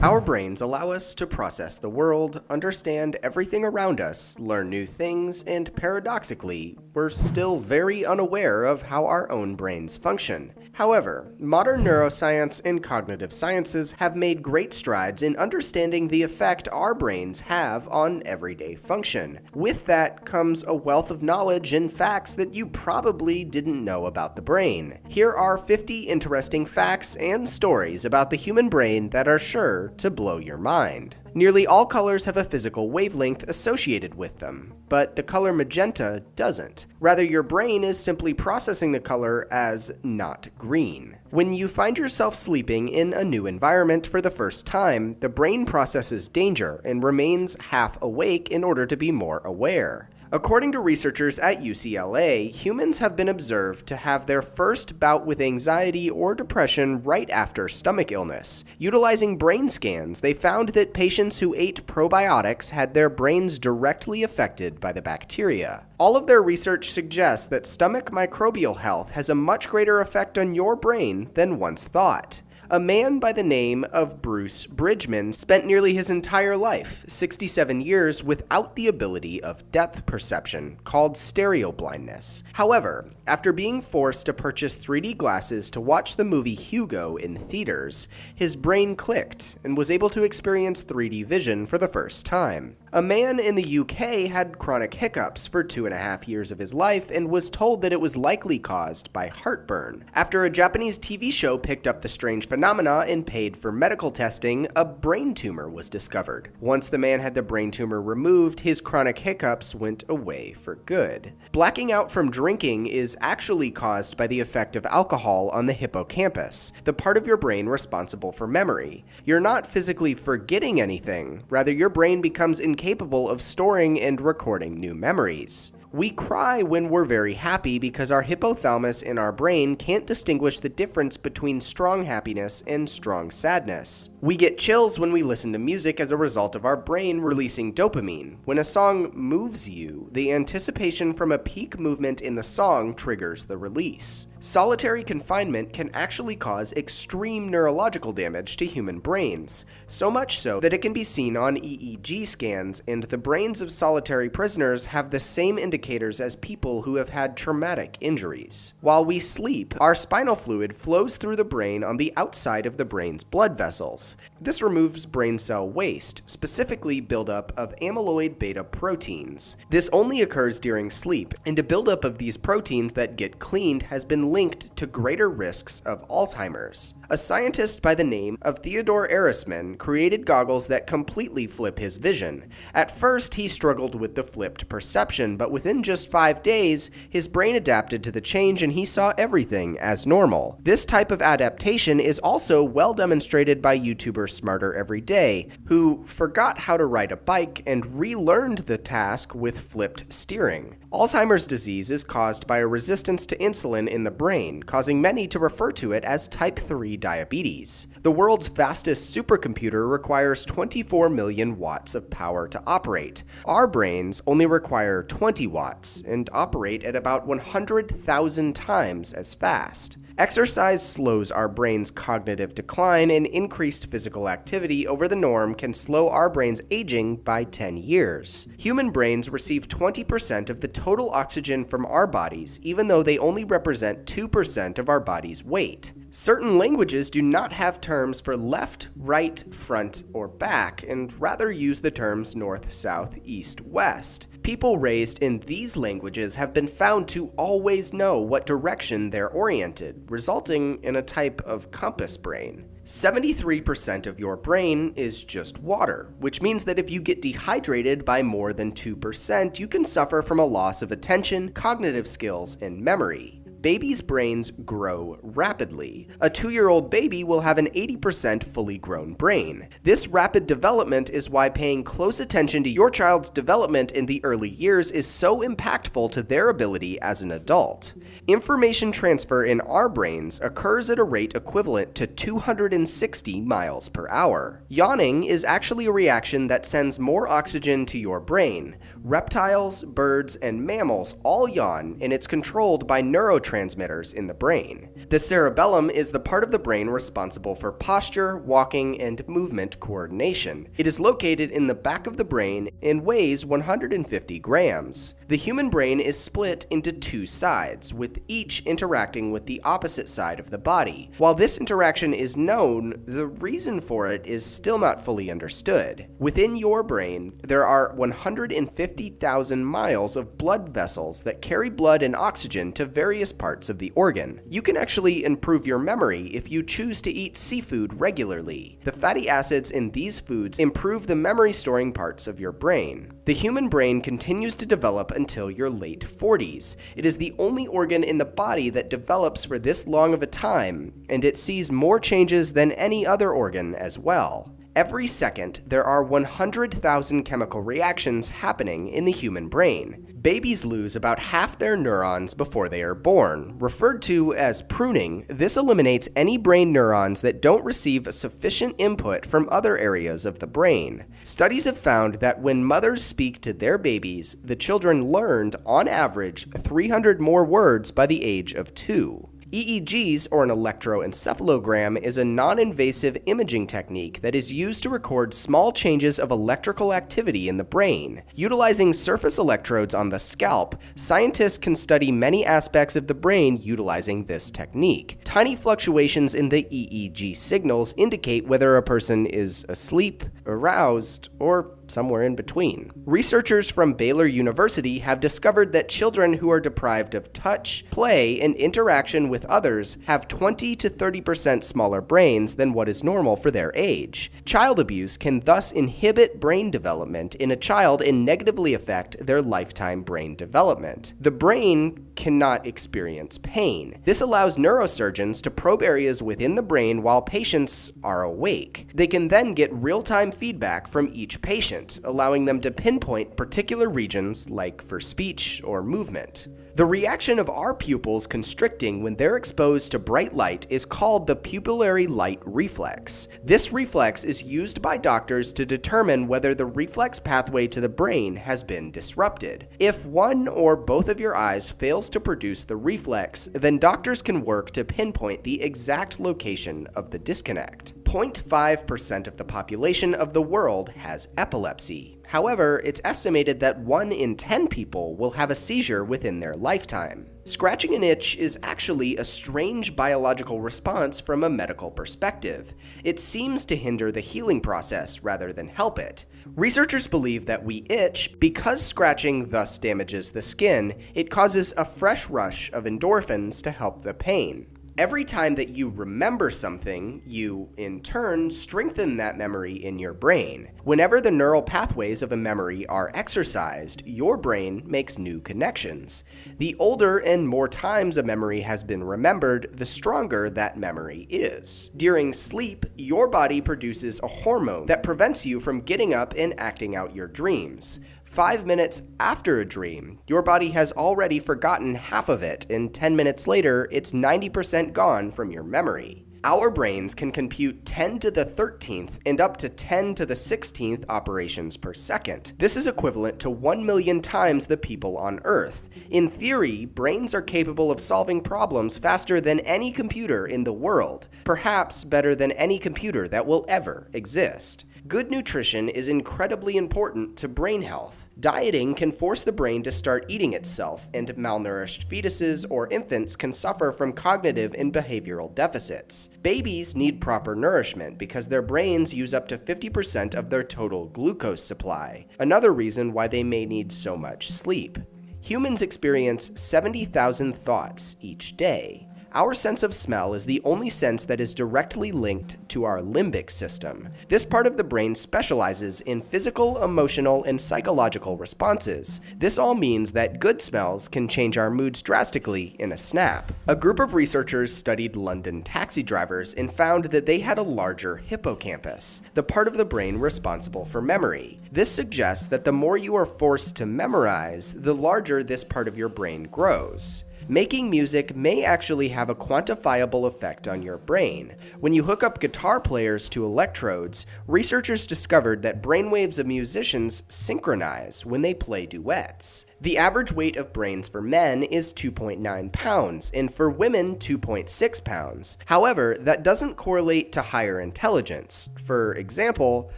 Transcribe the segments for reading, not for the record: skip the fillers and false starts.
Our brains allow us to process the world, understand everything around us, learn new things, and paradoxically, we're still very unaware of how our own brains function. However, modern neuroscience and cognitive sciences have made great strides in understanding the effect our brains have on everyday function. With that comes a wealth of knowledge and facts that you probably didn't know about the brain. Here are 50 interesting facts and stories about the human brain that are sure to blow your mind. Nearly all colors have a physical wavelength associated with them, but the color magenta doesn't. Rather, your brain is simply processing the color as not green. When you find yourself sleeping in a new environment for the first time, the brain processes danger and remains half awake in order to be more aware. According to researchers at UCLA, humans have been observed to have their first bout with anxiety or depression right after stomach illness. Utilizing brain scans, they found that patients who ate probiotics had their brains directly affected by the bacteria. All of their research suggests that stomach microbial health has a much greater effect on your brain than once thought. A man by the name of Bruce Bridgman spent nearly his entire life, 67 years, without the ability of depth perception, called stereoblindness. However, after being forced to purchase 3D glasses to watch the movie Hugo in theaters, his brain clicked and was able to experience 3D vision for the first time. A man in the UK had chronic hiccups for 2.5 years of his life and was told that it was likely caused by heartburn. After a Japanese TV show picked up the strange phenomena and paid for medical testing, a brain tumor was discovered. Once the man had the brain tumor removed, his chronic hiccups went away for good. Blacking out from drinking is actually caused by the effect of alcohol on the hippocampus, the part of your brain responsible for memory. You're not physically forgetting anything, rather your brain becomes incapable of storing and recording new memories. We cry when we're very happy because our hypothalamus in our brain can't distinguish the difference between strong happiness and strong sadness. We get chills when we listen to music as a result of our brain releasing dopamine. When a song moves you, the anticipation from a peak movement in the song triggers the release. Solitary confinement can actually cause extreme neurological damage to human brains, so much so that it can be seen on EEG scans, and the brains of solitary prisoners have the same indicators as people who have had traumatic injuries. While we sleep, our spinal fluid flows through the brain on the outside of the brain's blood vessels. This removes brain cell waste, specifically buildup of amyloid beta proteins. This only occurs during sleep, and a buildup of these proteins that get cleaned has been linked to greater risks of Alzheimer's. A scientist by the name of Theodore Erisman created goggles that completely flip his vision. At first, he struggled with the flipped perception, but within just 5 days, his brain adapted to the change and he saw everything as normal. This type of adaptation is also well demonstrated by YouTuber Smarter Every Day, who forgot how to ride a bike and relearned the task with flipped steering. Alzheimer's disease is caused by a resistance to insulin in the brain, causing many to refer to it as type 3 diabetes. The world's fastest supercomputer requires 24 million watts of power to operate. Our brains only require 20 watts and operate at about 100,000 times as fast. Exercise slows our brain's cognitive decline, and increased physical activity over the norm can slow our brain's aging by 10 years. Human brains receive 20% of the total oxygen from our bodies, even though they only represent 2% of our body's weight. Certain languages do not have terms for left, right, front, or back, and rather use the terms north, south, east, west. People raised in these languages have been found to always know what direction they're oriented, resulting in a type of compass brain. 73% of your brain is just water, which means that if you get dehydrated by more than 2%, you can suffer from a loss of attention, cognitive skills, and memory. Babies' brains grow rapidly. A 2-year-old baby will have an 80% fully grown brain. This rapid development is why paying close attention to your child's development in the early years is so impactful to their ability as an adult. Information transfer in our brains occurs at a rate equivalent to 260 miles per hour. Yawning is actually a reaction that sends more oxygen to your brain. Reptiles, birds, and mammals all yawn, and it's controlled by neurotransmitters neurotransmitters in the brain. The cerebellum is the part of the brain responsible for posture, walking, and movement coordination. It is located in the back of the brain and weighs 150 grams. The human brain is split into two sides, with each interacting with the opposite side of the body. While this interaction is known, the reason for it is still not fully understood. Within your brain, there are 150,000 miles of blood vessels that carry blood and oxygen to various parts of the organ. You can actually improve your memory if you choose to eat seafood regularly. The fatty acids in these foods improve the memory-storing parts of your brain. The human brain continues to develop until your late 40s. It is the only organ in the body that develops for this long of a time, and it sees more changes than any other organ as well. Every second, there are 100,000 chemical reactions happening in the human brain. Babies lose about half their neurons before they are born. Referred to as pruning, this eliminates any brain neurons that don't receive sufficient input from other areas of the brain. Studies have found that when mothers speak to their babies, the children learned, on average, 300 more words by the age of 2. EEGs, or an electroencephalogram, is a non-invasive imaging technique that is used to record small changes of electrical activity in the brain. Utilizing surface electrodes on the scalp, scientists can study many aspects of the brain utilizing this technique. Tiny fluctuations in the EEG signals indicate whether a person is asleep, aroused, or somewhere in between. Researchers from Baylor University have discovered that children who are deprived of touch, play, and interaction with others have 20 to 30% smaller brains than what is normal for their age. Child abuse can thus inhibit brain development in a child and negatively affect their lifetime brain development. The brain cannot experience pain. This allows neurosurgeons to probe areas within the brain while patients are awake. They can then get real-time feedback from each patient, allowing them to pinpoint particular regions, like for speech or movement. The reaction of our pupils constricting when they're exposed to bright light is called the pupillary light reflex. This reflex is used by doctors to determine whether the reflex pathway to the brain has been disrupted. If one or both of your eyes fails to produce the reflex, then doctors can work to pinpoint the exact location of the disconnect. 0.5% of the population of the world has epilepsy. However, it's estimated that 1 in 10 people will have a seizure within their lifetime. Scratching an itch is actually a strange biological response from a medical perspective. It seems to hinder the healing process rather than help it. Researchers believe that we itch because scratching thus damages the skin. It causes a fresh rush of endorphins to help the pain. Every time that you remember something, you, in turn, strengthen that memory in your brain. Whenever the neural pathways of a memory are exercised, your brain makes new connections. The older and more times a memory has been remembered, the stronger that memory is. During sleep, your body produces a hormone that prevents you from getting up and acting out your dreams. 5 minutes after a dream, your body has already forgotten half of it, and 10 minutes later, it's 90% gone from your memory. Our brains can compute 10 to the 13th and up to 10 to the 16th operations per second. This is equivalent to 1 million times the people on Earth. In theory, brains are capable of solving problems faster than any computer in the world, perhaps better than any computer that will ever exist. Good nutrition is incredibly important to brain health. Dieting can force the brain to start eating itself, and malnourished fetuses or infants can suffer from cognitive and behavioral deficits. Babies need proper nourishment because their brains use up to 50% of their total glucose supply, another reason why they may need so much sleep. Humans experience 70,000 thoughts each day. Our sense of smell is the only sense that is directly linked to our limbic system. This part of the brain specializes in physical, emotional, and psychological responses. This all means that good smells can change our moods drastically in a snap. A group of researchers studied London taxi drivers and found that they had a larger hippocampus, the part of the brain responsible for memory. This suggests that the more you are forced to memorize, the larger this part of your brain grows. Making music may actually have a quantifiable effect on your brain. When you hook up guitar players to electrodes, researchers discovered that brainwaves of musicians synchronize when they play duets. The average weight of brains for men is 2.9 pounds, and for women, 2.6 pounds. However, that doesn't correlate to higher intelligence. For example,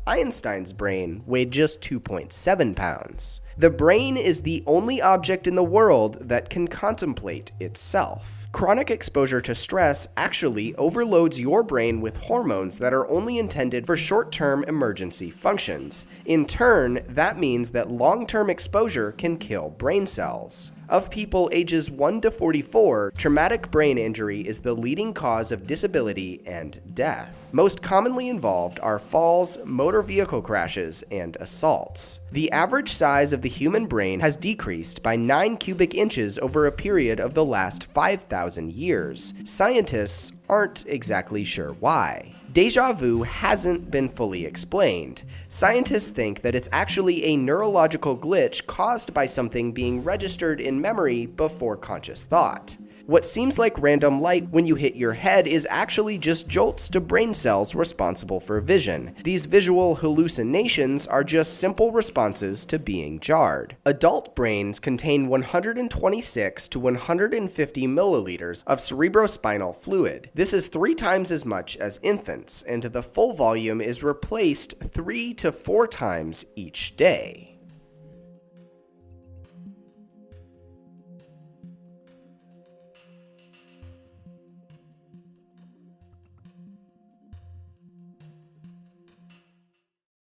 Einstein's brain weighed just 2.7 pounds. The brain is the only object in the world that can contemplate itself. Chronic exposure to stress actually overloads your brain with hormones that are only intended for short-term emergency functions. In turn, that means that long-term exposure can kill brain cells. Of people ages 1 to 44, traumatic brain injury is the leading cause of disability and death. Most commonly involved are falls, motor vehicle crashes, and assaults. The average size of the human brain has decreased by 9 cubic inches over a period of the last 5,000 years. Scientists aren't exactly sure why. Déjà vu hasn't been fully explained. Scientists think that it's actually a neurological glitch caused by something being registered in memory before conscious thought. What seems like random light when you hit your head is actually just jolts to brain cells responsible for vision. These visual hallucinations are just simple responses to being jarred. Adult brains contain 126 to 150 milliliters of cerebrospinal fluid. This is 3 times as much as infants, and the full volume is replaced 3 to 4 times each day.